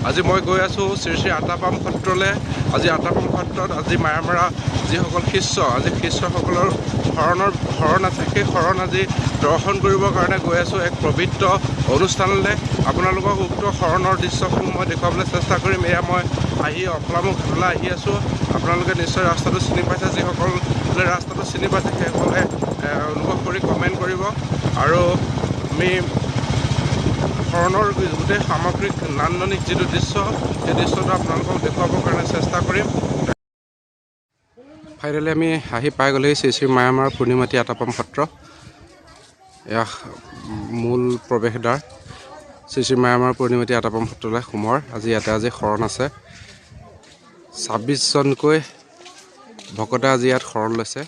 আজি মই গৈ আছোঁ শ্ৰী শ্ৰী আটাপাম সত্ৰলৈ। আজি আটাপাম সত্ৰত আজি মায়ামাৰা যিসকল শিষ্য, আজি শিষ্যসকলৰ শৰণ আছে, সেই শৰণ আজি দৰ্শন কৰিবৰ কাৰণে গৈ আছোঁ এক পবিত্ৰ অনুষ্ঠানলৈ। আপোনালোকক উক্ত শৰণৰ দৃশ্যসমূহ মই দেখুৱাবলৈ চেষ্টা কৰিম। এয়া মই অফলামুখ ঘাটলৈ আহি আছোঁ। আপোনালোকে নিশ্চয় ৰাস্তাটো চিনি পাইছে, যিসকলে ৰাস্তাটো চিনি পাইছে সেইসকলে অনুভৱ কৰি কমেণ্ট কৰিব। আৰু আমি শৰণৰ গোটেই সামগ্ৰিক নান্দনিক যিটো দৃশ্য, সেই দৃশ্যটো আপোনালোকক দেখুৱাবৰ কাৰণে চেষ্টা কৰিম। ফাইনেলি আমি আহি পাই গ'লেই শ্ৰী শ্ৰী মায়ামাৰ পূৰ্ণিমাটি আটাপাম সত্ৰ। এয়া মূল প্ৰৱেশদ্বাৰ শ্ৰী শ্ৰী মায়ামাৰ পূৰ্ণিমাটি আটাপাম সত্ৰলৈ সোমৰ। আজি ইয়াতে শৰণ আছে। 26জনকৈ ভকতে আজি ইয়াত শৰণ লৈছে।